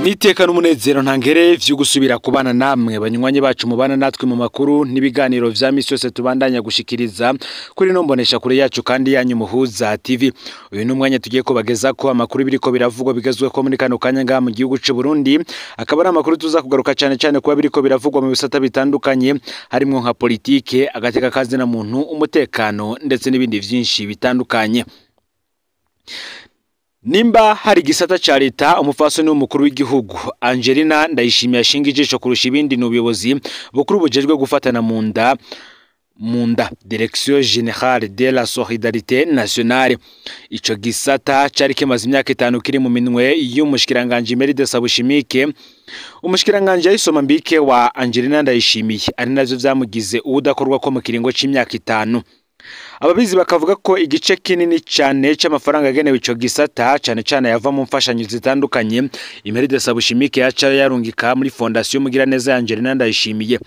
Niteka n'umunezero ntangere vyo gusubira kubana namwe banywanyi bacu mubana natwe mu makuru n'ibiganiro vya misi yose tubandanya gushikiriza kuri no mbonesha kure yacu kandi yanyu muhuza TV. Uyu numwanya tugiye kubageza ko amakuru biriko biravugwa bigezwe ko muri kano kanya nga mu gihugu c'u Burundi, akaba ari amakuru tuza kugaruka cyane kuba biriko biravugwa mu bisata bitandukanye harimo nka politike, agateka kazi na muntu, umutekano ndetse n'ibindi vyinshi bitandukanye. Nimba hari gisata cha leta umufasoni w'umukuru w'igihugu Angelina Ndayishimiye ashinga ijisho kurusha ibindi n'ubuyobozi bukuru bujejwe gufatana munda Direction Générale de la Solidarité Nationale. Ico gisata cari kimaze imyaka 5 kiri mu minwe y'umushikiranganje Meride Sabushimike. Umushikiranganje yisoma mbike wa Angelina Ndayishimiye ari navyo vyamugize udakorwa ko mu kiringo c'imyaka 5. Ababizi bakavuga ko igice kinini cyane cy'amafaranga agenewe ico gisata cyane yava mu mfashanyo zitandukanye Meride Sabushimike yaca yarungika muri fondation mugira neza ya Angelina Ndayishimiye.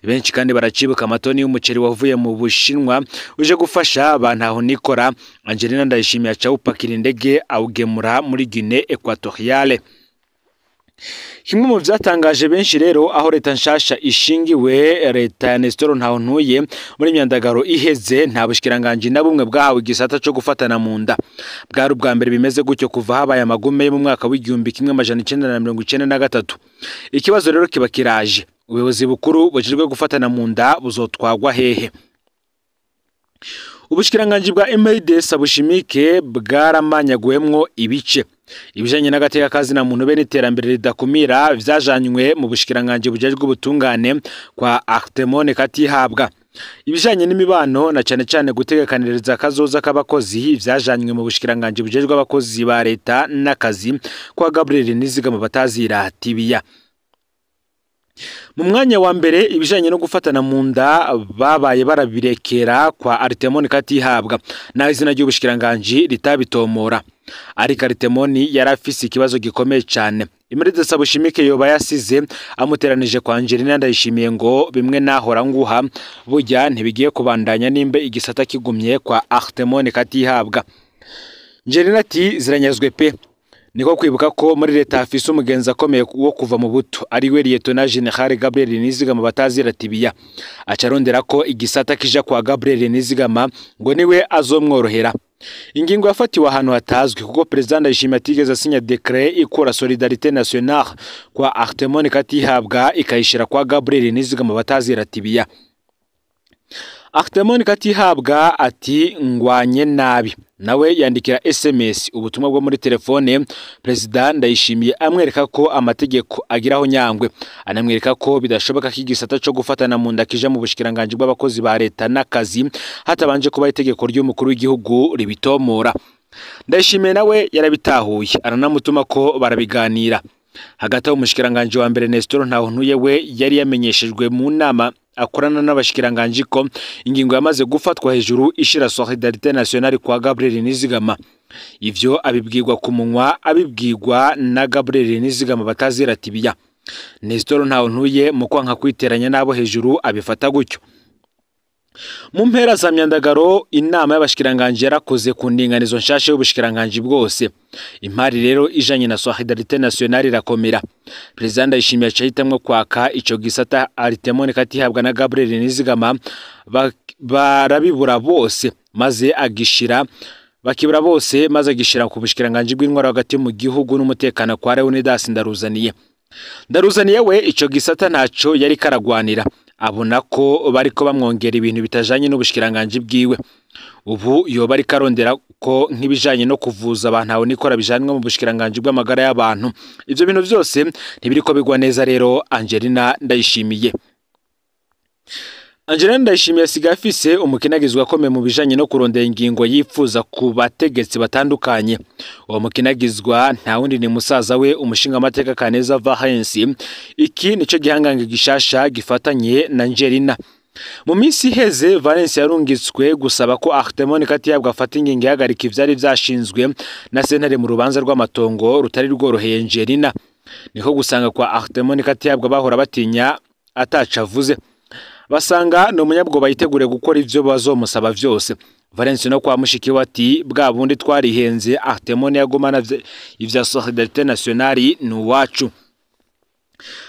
Benshi kandi baracibuka amatoni y'umuceri wavuye mu Bushinwa uje gufasha abantu aho nikora. Angelina Ndayishimiye aca upakira indege awugemura muri Guinée Equatoriale. Kimwe mu vyatangaje benshi rero aho leta nshasha ishingiwe leta ya Nestor Ntahontuye muri myandagaro iheze nta bushikiranganje na bumwe bwahawe igisata cyo gufatana munda. Bwari ubwa mbere bimeze gutyo kuva habaye amagume mu mwaka w'igihumbi kimwe amajana 1993. Ikibazo rero kiba kiraje, ubuyobozi bukuru bujejwe gufatana munda buzotwagwa hehe? Ubushikiranganje bwa Meride Sabushimike bwaramanyagwemwo ibice ibijanye n'agateka kazi na muntu bene iterambere ridakumira vyajanywe mu bushikiranganje bujejwe ubutungane kwa Artemone Katihabwa. Ibijanye n'imibano na cyane gutegekaniriza kazoza k'abakozi vyajanywe mu bushikiranganje bujejwe abakozi ba leta n'akazi kwa Gabriel Nizigama batazira Tibiya. Mu mwanya wa mbere ibijanye no gufatana munda babaye barabirekera kwa Artemone Katihabwa na izina ry'ubushikiranganje ritabitomora. Ariko Artemone yarafise ikibazo gikomeye cyane. Meride Sabushimike yoba yasize amuteranije kwa Angelina Ndayishimiye ngo bimwe nahora nguha burya ntibigiye kubandanya nimbe igisata kigumye kwa Artemone Katihabwa. Angelina ati ziranyazwe pe. Niko kwibuka ko muri leta hafise umugenza akomeye wo kuva mu buto ari we Lieutenant General Gabriel Nizigama batazira Tibiya. Acarondera ko igisata kija kwa Gabriel Nizigama ngo niwe azomworohera. Ingingo yafatiwe ahantu hatazwi kuko President Ndayishimiye atigeze asinya decret ikora Solidarité Nationale kwa Artemone Katihabwa ikayishira kwa Gabriel Nizigama batazira Tibiya. Artemone Katihabwa ati ngwanye nabi, nawe yandikira SMS ubutumwa bwo muri telefone President Ndayishimiye amwereka ko amategeko agiraho nyangwe, anamwereka ko bidashoboka kigisata cyo gufatana munda kija mu bushikiranganje bw'abakozi ba leta n'akazi hatabanje kuba itegeko ry'umukuru w'igihugu ribitomora. Ndayishimiye nawe yarabitahuye aranamutuma ko barabiganira. Hagati umushikiranganje wa mbere Nestor Ntahontuye we yari yamenyeshejwe mu nama akorana n'abashikiranganje ko ingingo yamaze gufatwa hejuru ishira Solidarité Nationale kwa Gabriel Nizigama. Ivyo abibwirwa ku munwa abibwirwa na Gabriel Nizigama batazira Tibiya. Nestor Ntahontuye mu kwanka kwiteranya nabo hejuru abifata gutyo. Mu mpera za myandagaro inama y'abashikiranganje yarakoze ku ndinganizo nshashe y'ubushikiranganje bwose. Impari rero ijanye na Solidarité Nationale irakomera. President Ndayishimiye acahitamwe kwaka ico gisata Artemone Katihabwa na Gabriel Nizigama barabibura bose maze agishira ku bushikiranganje bw'intwaro hagati mu gihugu n'umutekano kwa Leonidas Ndaruzaniye we ico gisata ntaco yari karagwanira. Abona ko bariko bamwongera ibintu bitajanye n'ubushikiranganje bwiwe. Ubu yoba ari karondera ko nk'ibijanye no kuvuza abantu aho nikora bijanwe mu bushikiranganje bw'amagara y'abantu. Ivyo bintu byose ntibiriko bigwa neza rero Angelina Ndayishimiye. Angelina Ndayishimiye asigaye afise umukinagizwa akomeye mu bijanye no kurondera ingingo yifuza ku bategetsi batandukanye. Uwo mukinagizwa nta wundi ni musaza we umushinga amateka Kaneza Vahensi. Iki nico gihangange gishasha gifatanye na Angelina. Mu minsi heze Valence yarungitswe gusaba ko Artemone Katihabwa afata ingingo ihagarika ivyari vyashinzwe na sentare mu rubanza rw'amatongo rutari rworoheye Angelina. Niko gusanga kwa Artemone Katihabwa bahora batinya atacavuze. Basanga no munyabwo bayitegure gukora ivyo bazomusaba vyose. Valence no kwa mushiki wati bwa bundi twarihenze Artemone yagumana ivya Solidarité Nationale n'uwacu.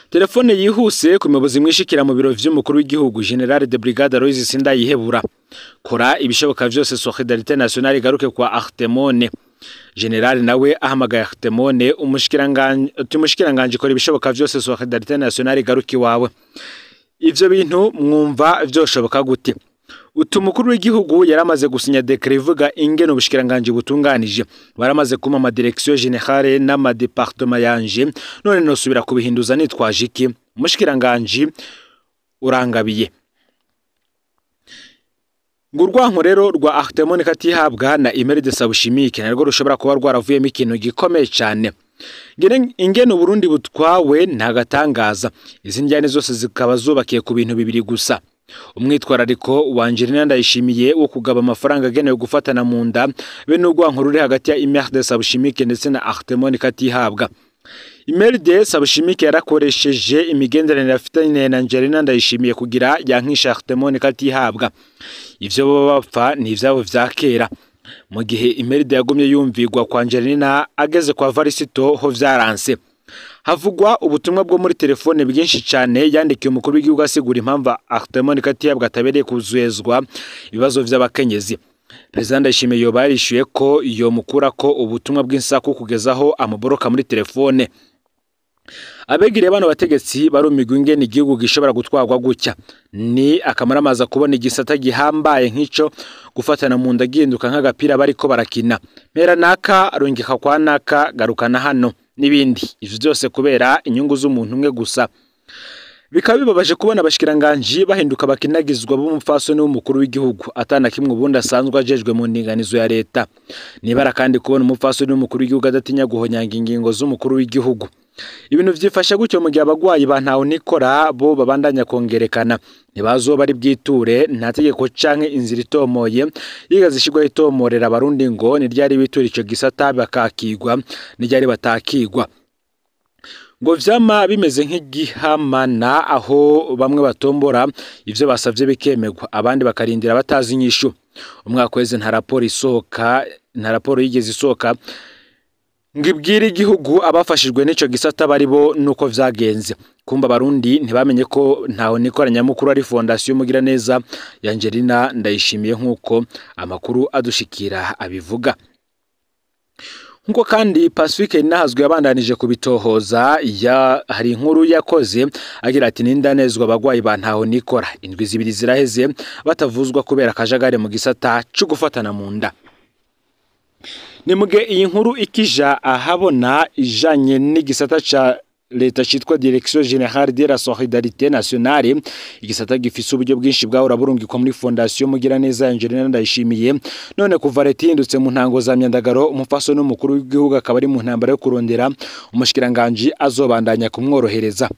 Telefone yihuse ku muyobozi mwishikira mu biro vy'umukuru w'igihugu General de Brigade Aloys Sindayihebura. Kora ibishoboka vyose Solidarité Nationale igaruke kwa Artemone. General nawe ahamagaye Artemone umushikiranganje kora ibishoboka vyose Solidarité Nationale igaruke wawe. Ivyo bintu mwumva vyoshoboka gute? Utumukuru w'igihugu yaramaze gusinya decret ivuga ingene ubushikiranganje butunganije. Baramaze kuma ama direction générale n'ama département yanje. None no subira kubihinduza nitwaje iki? Umushikiranganje urangabiye. Ngurwanko rero rwa Artemone katihabwa na Imeride Sabushimike narwo rushobora kuba rwaravuyemo ikintu gikomeye cyane. Ingene Burundi butwawe ntagatangaza. Izi njyane zose zikaba zubakiye ku bintu bibiri gusa. Umwitwarariko wa Angelina Ndayishimiye wo kugaba amafaranga agenewe gufatana mu nda be n'urwanko ruri hagati ya Imeride Sabushimike ndetse na Artemone katihabwa. Imeride Sabushimike yarakoresheje imigenderanire afitanye na Angelina Ndayishimiye kugira yankisha Artemone katihabwa. Ivyo baba bapfa ni ivyabo vya kera. Mu gihe Imeride yagumye yumvigwa kwa Angelina ageze kwa Varisito ho vyaranse. Havugwa ubutumwa bwo muri telefone bwinshi cyane yandikiye umukuru w'igihugu asigura impamvu Artemone katihabwa atabereye kuzwezwa ibibazo vy'abakenyezi. President Ndayishimiye yobarishuye ko iyo mukura ko ubutumwa bw'insaku kugezaho amaboroka muri telefone. Abegire bano bategetsi barumigwa ingene igihugu gishobora gutwarwa gutya. Ni akamaramaza kubona igisata gihambaye nk'ico gufatana mu nda gihinduka nk'agapira bariko barakina. Mera naka arongeka kwa naka garukana hano n'ibindi. Ivyo byose kubera inyungu z'umuntu umwe gusa. Bikaba bibabaje kubona abashikiranganje bahinduka bakinagizwa b'umupfaso n'umukuru w'igihugu atana kimwe ubundi asanzwe ajejwe mu ndinganizo ya leta. Nibara kandi kubona umupfaso n'umukuru w'igihugu adatinya guhonyanga ingingo z'umukuru w'igihugu. Ibintu vyifasha gutyo mu gihe abagwayi bantaho nikora bo babandanya kongerekana. Nibazo bari bwiture nta tegeko canke inzira itomoye yigazishigwa itomorera abarundi ngo ni ryari bitura ico gisata bakakigwa ni ryari batakigwa. Ngo vyama bimeze nk'igihamana aho bamwe batombora ivyo basavye bikemegwa abandi bakarindira batazi inyishu. Umwaka weze nta raporo yigeze isoka ngibwira igihugu abafashijwe n'ico gisata bari bo nuko vyagenze. Kumba barundi ntibamenye ko ntaho nikoranya mukuru ari fondation mugira neza ya Angelina Ndayishimiye nkuko amakuru adushikira abivuga. Nkuko kandi Pacifique nahazwe yabandanije kubitohoza hari inkuru yakoze agira ati nindanezwa abagwayi bantaho nikora indwi zibiri ziraheze batavuzwa kubera kajagare mu gisata cyo gufatana mu nda. Nimuge iyi nkuru ikija ahabona ijanye n'igisata ca leta citwa Direction Générale de la Solidarité Nationale. Igisata gifise uburyo bwinshi bwahora burungikwa muri fondation mugira neza ya Angelina Ndayishimiye. None kuva leta yindutse mu ntango za myandagaro umupfaso n'umukuru w'igihugu akaba ari mu ntambara yo kurondera umushikiranganje azobandanya kumworohereza.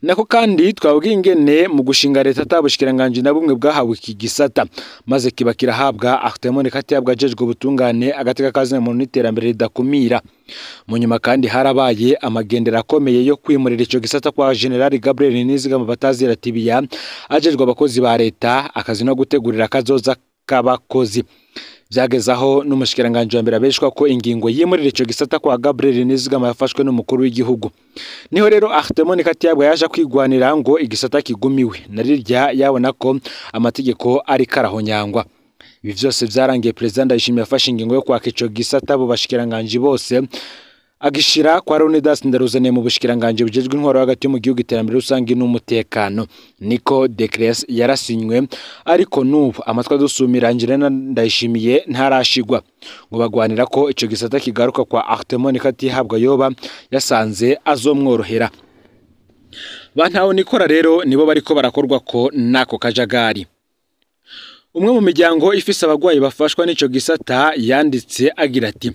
Nako kandi twabwiye ingene mu gushinga leta atabushikiranganje na bumwe bwahawe iki gisata maze kibakira habwa Artemone katihabwa ajejwe ubutungane agateka kazi mu n'iterambere ridakumira. Mu nyuma kandi harabaye amagendera akomeye yo kwimurira ico gisata kwa General Gabriel Nizigama batazira tibiya ajejwe abakozi ba leta akazi no gutegurira kazoza kabakozi. Vyagezaho n'umushikiranganje wa mbere abeshwa ko ingingo yimurira ico gisata kwa Gabriel Nizigama yafashwe n'umukuru w'igihugu. Niho rero Artemone katihabwa yaje kwigwanira ngo igisata kigumiwe narirya yabona ko amategeko ari karahonyangwa. Ibi vyose vyarangiye President Ndayishimiye yafashe ingingo yo kwaka ico gisata bo bashikiranganje bose agishira kwa Leonidas Ndaruzane mu bushikiranganje bujejwe intwaro hagati mu gihugu iterambere rusangi n'umutekano. Niko decret yarasinywe ariko nubu amatwa dusumira Angelina Ndayishimiye ntarashigwa ngo bagwanira ko ico gisata kigaruka kwa Artemone katihabwa yoba yasanze azomworohera. Bantaho nikora rero nibo bariko barakorwa ko nako kajagari. Umwe mu miryango ifise abagwayi bafashwa n'ico gisata yanditse agira ati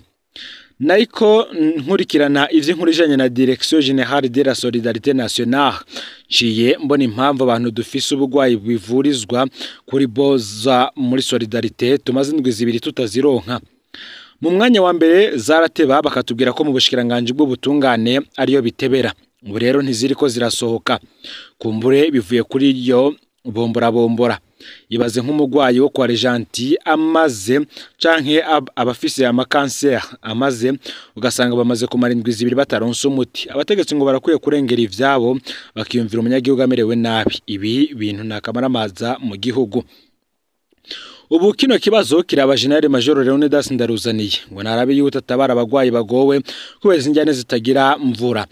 Naiko nkurikirana ivyo nkurijanye na Direction Générale de la Solidarité Nationale ciye mbona impamvu abantu dufise ubugwayi bivurizwa kuri boza muri Solidarité tumaze indwi zibiri tutazironka. Mu mwanya wa mbere zarateba bakatubwira ko mu bushikiranganje bw'ubutungane ariyo bitebera. Ubu rero ntiziriko zirasohoka. Kumbure bivuye kuri iyo bombora ibaze nk'umugwayi wo kwa Rejanti amaze canke abafise amakanseri amaze ugasanga bamaze kumara indwi zibiri bataronse umuti. Abategetsi ngo barakwiye kurengera ivyabo bakiyumvira umunyagihugu amerewe nabi. Ibi bintu nakamaramaza mu gihugu. Ubu kino kibazo kiraba General Major Leonidas Ndaruzaniye ngo narabe yuta tabara abagwayi bagowe kubera injyane zitagira mvura.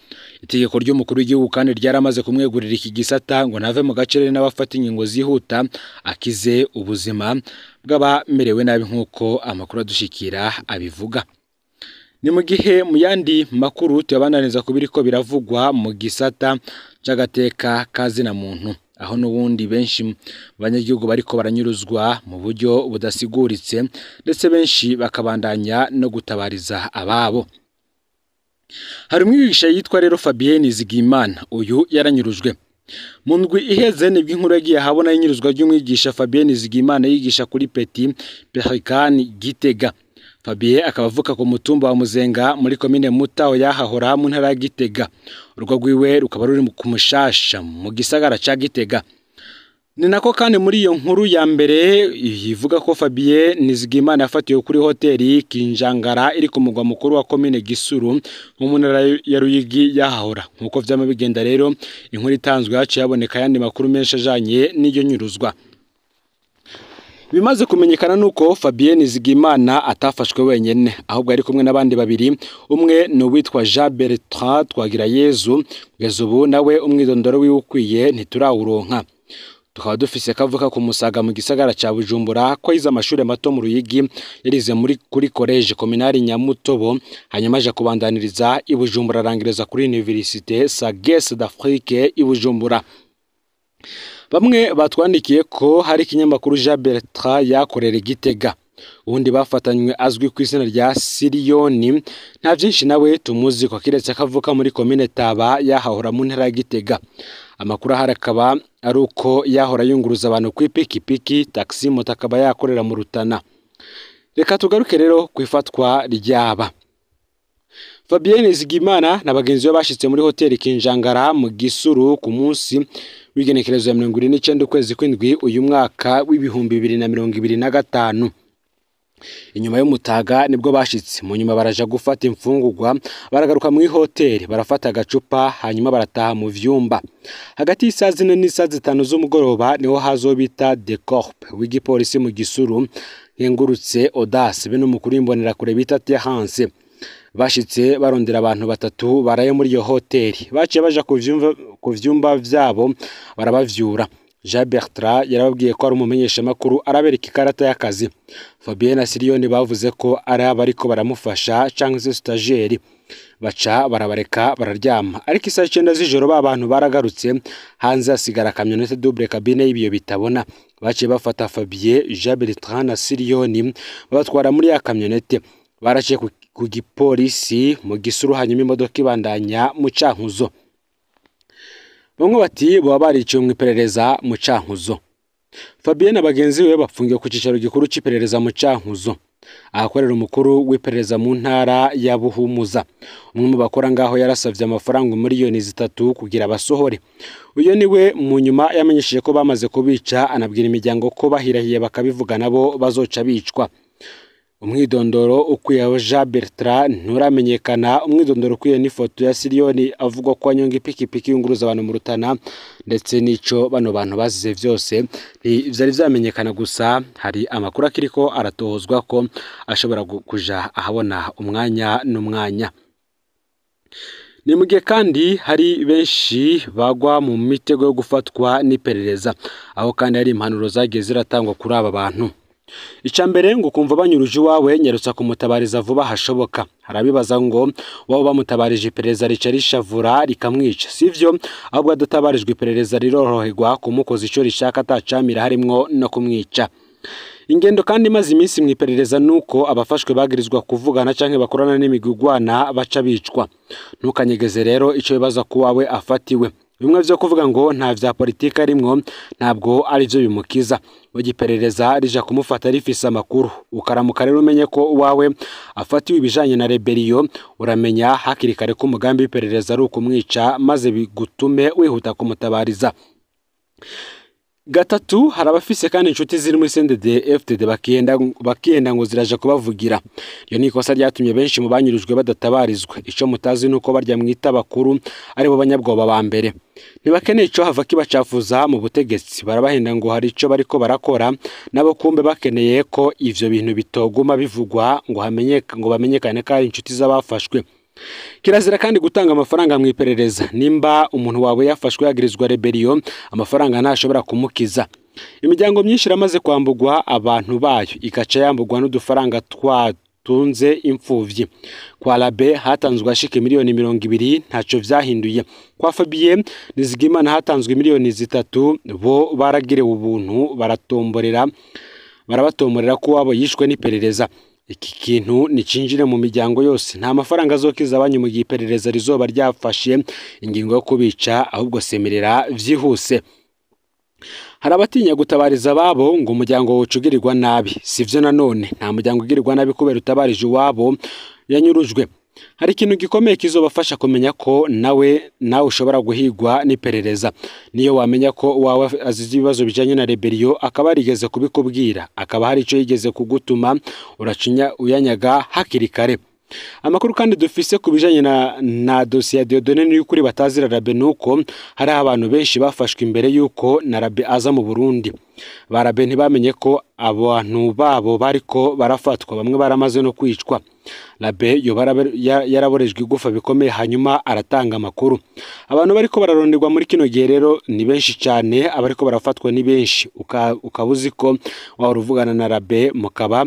Itegeko ry'umukuru w'igihugu kandi ryaramaze kumwegurira iki gisata ngo nave mu gacerere n'abafata ingingo zihuta akize ubuzima bw'abamerewe nabi nk'uko amakuru adushikira abivuga. Ni mu gihe mu yandi makuru tuyabananiza kubiriko biravugwa mu gisata c'agateka kazina muntu, aho n'ubundi benshi abanyagihugu bariko baranyuruzwa mu buryo budasiguritse ndetse benshi bakabandanya no gutabariza ababo. Hari umwigisha yitwa rero Fabien Nizigimana, uyu yaranyurujwe mu ndwi iheze nibwo inkuru yagiye habona inyuruzwa ry'umwigisha Fabien Nizigimana yigisha kuri Petit Pelican Gitega. Fabien akaba avuka ku mutumba wa Muzenga muri komine Mutaho yahahora mu ntara ya Gitega. Urugo rwiwe rukaba ruri ku Mushasha mu gisagara ca Gitega. Ni nako kandi muri iyo nkuru ya mbere ivuga ko Fabien Nizigimana yafatiwe kuri hoteli Kinjangara iri ku mugwa mukuru wa komine Gisuru mu ntara ya Ruyigi yahahora. Nkuko vyama bigenda rero inkuru itanzwe haciye haboneka yandi makuru menshi ajanye n'iyo nyuruzwa. Bimaze kumenyekana nuko Fabien Nizigimana atafashwe wenyene ahubwo ari kumwe n'abandi babiri. Umwe no witwa Jean Bertrand Twagirayezu, kugeza ubu nawe umwidondoro wiwukwiye ntiturawuronka. Tukaba dufise kavuka ku Musaga mu gisagara ca Bujumbura ko yize amashuri mato mu Ruyigi, yarize kuri college communale Nyamutobo, hanyuma aje kubandaniriza i Bujumbura arangiriza kuri Université Sagesse d'Afrique i Bujumbura. Bamwe batwandikiye ko hari ikinyamakuru Jean Bertrand yakorera Gitega, ubundi bafatanywe azwi ku izina rya Siriyoni. Nta byinshi nawe tumuzi ko kiretse akavuka muri komine Taba yahahora mu ntara ya Gitega. Amakuru harakaba ari uko yahora yunguruza abantu ku ipikipiki taxi moto akaba yakorera mu Rutana. Reka tugaruke rero kwifatwa ryaba Fabien Nizigimana na bagenzi be bashitse muri hoteli Kinjangara mu Gisuru ku munsi w'igenekerezo ya 29 ukwezi kw'indwi uyu mwaka w'ibihumbi 2025. Inyuma y'umutaga nibwo bashitse, mu nyuma baraja gufata imfungurwa, baragaruka mu hoteli barafata agacupa hanyuma barataha mu vyumba. Hagati y'isaha 4 n'isaha 5 z'umugoroba niho hazobita de corp w'igipolisi mu Gisuru nkengurutse Audace be n'umukuru w'imbonera kure bita Terence. Bashitse barondera abantu batatu baraye muri iyo hoteli, baciye baja ku vyumba vyabo barabavyura. Jean Bertrand yarababwiye ko ari umumenyesha makuru arabereka ikarata y'akazi. Fabien na Siriyoni bavuze ko ari abariko baramufasha canke se stagiaire, baca barabareka bararyama. Ariko isaha 9 z'ijoro abantu baragarutse, hanze hasigara kamyonete double cabine y'ibiyo bitabona. Baciye bafata Fabien, Jean Bertrand na Siriyoni babatwara muri ya kamyonete, baraciye ku gipolisi mu Gisuru hanyuma imodoka ibandanya mu Cankuzo. Bamwe bati bo bariciwe mu iperereza mu Cankuzo. Fabien na bagenzi be bapfungiye ku cicaro gikuru c'iperereza mu Cankuzo, ahakorera umukuru w'iperereza mu ntara ya Buhumuza. Umwe mu bakora ngaho yarasavye amafaranga miliyoni 3 kugira basohore. Uyo niwe mu nyuma yamenyesheje ko bamaze kubica, anabwira imiryango ko bahirahiye bakabivuga nabo bazoca bicwa. Umwidondoro ukwiye Jean Bertrand nturamenyekana. Umwidondoro ukwiye n'ifoto ya Siriyoni avuga ko anyonga ipikipiki yunguruza abantu mu Rutana, ndetse n'ico bano bantu bazize vyose vyari vyamenyekana. Gusa hari amakuru akiriko aratohozwa ko ashobora kuja ahabona umwanya n'umwanya. Ni mugihe kandi hari benshi bagwa mu mitego yo gufatwa n'iperereza, aho kandi hari impanuro zagiye ziratangwa kuri aba bantu. Icambere ngo kumva banyuruje wawe nyerutsa kumutabariza vuba hashoboka. Harabibaza ngo wabo bamutabarije iperereza rica rishavura rikamwica, sivyo? Ahubwo adatabarijwe iperereza riroroherwa kumukoza ico rishaka atacamira harimwo no kumwica. Ingendo kandi maze iminsi mu iperereza nuko abafashwe bagirizwa kuvugana canke bakorana n'imigugwana baca bicwa. Ntukanyegeze rero ico bibaza ku wawe afatiwe. Bimwe vyo kuvuga ngo nta vya politika arimwo ntabwo ari byo bimukiza. Iperereza rija kumufata rifise amakuru, ukaramuka rero umenye ko wawe afatiwe ibijanye na rebellion, uramenya hakiri kare ko umugambi w'iperereza ari ukumwica maze bigutume wihuta kumutabariza. Gatatu, hari abafise kandi inshuti ziri muri CNDD-FDD bakiyenda ngo ziraje kubavugira. Iyo ni ikosa ryatumye benshi mu banyurujwe badatabarizwa. Ico mutazi nuko barya mwita bakuru ari bo banyabwoba ba mbere. Ntibakeneye ico hava kibacafuza mu butegetsi, barabahenda ngo hari ico bariko barakora, nabo kumbe bakeneye ko ivyo bintu bitoguma bivugwa ngo bamenyekane ko ari inshuti z'abafashwe. Kirazira kandi gutanga amafaranga mu iperereza. Nimba umuntu wawe yafashwe yagirizwa rebellion, amafaranga ntashobora kumukiza. Imiryango myinshi iramaze kwambugwa abantu bayo, ikaca yambugwa n'udufaranga twatunze imfuvyi. Kwa Labe hatanzwe ashike miliyoni 20, ntaco vyahinduye. Kwa Fabien Nizigimana hatanzwe miliyoni 3, bo baragirewe ubuntu barabatomborera ko wabo yishwe n'iperereza. Iki kintu nicinjire mu miryango yose. Nta mafaranga azokiza abanyu mu giperereza rizoba ryafashe ingingo yo kubica, ahubwo semerera vyihuse. Hari abatinya gutabariza babo ngo umuryango wocugirirwa nabi. Sivyo nanone, nta muryango ugirirwa nabi kubera utabarije wabo yanyurujwe. Hari ikintu gikomeye kizobafasha kumenya ko nawe ushobora guhigwa n'iperereza. Niyo wamenya ko wawe azize ibibazo bijanye na rebellion, akaba yarigeze kubikubwira, akaba hari ico yigeze kugutuma uracinya uyanyaga hakiri kare. Amakuru kandi dufise kubijanye na dossier ya Dieudonné n'ukuri batazira Labe nuko hari abantu benshi bafashwe imbere yuko na Labe aza mu Burundi. Barabe ntibamenye ko abantu babo bariko barafatwa, bamwe baramaze no kwicwa. Labe yaraborejwe igufa bikomeye hanyuma aratanga amakuru. Abantu bariko bararonderwa muri kino gihe rero ni benshi cyane, abariko barafatwa ni benshi. Ukabuzi ko wahoruvugana na Labe mukaba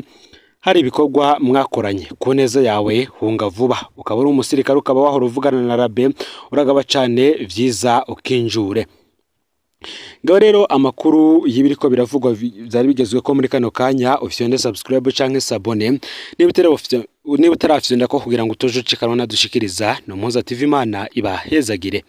hari ibikorwa mwakoranye. Ku neza yawe hunga vuba. Ukaba uri umusirikare ukaba wahoruvugana na Labe, uragaba cyane vyiza ukinjure. Ngaho rero amakuru y'ibiriko biravugwa byari bigezwe ko muri kano kanya, ufyonde subscribe canke s'abone niba utarafyonda ko kugira ngo utoje ucikanwa dushikiriza no Mpuza TV. Imana ibahezagire.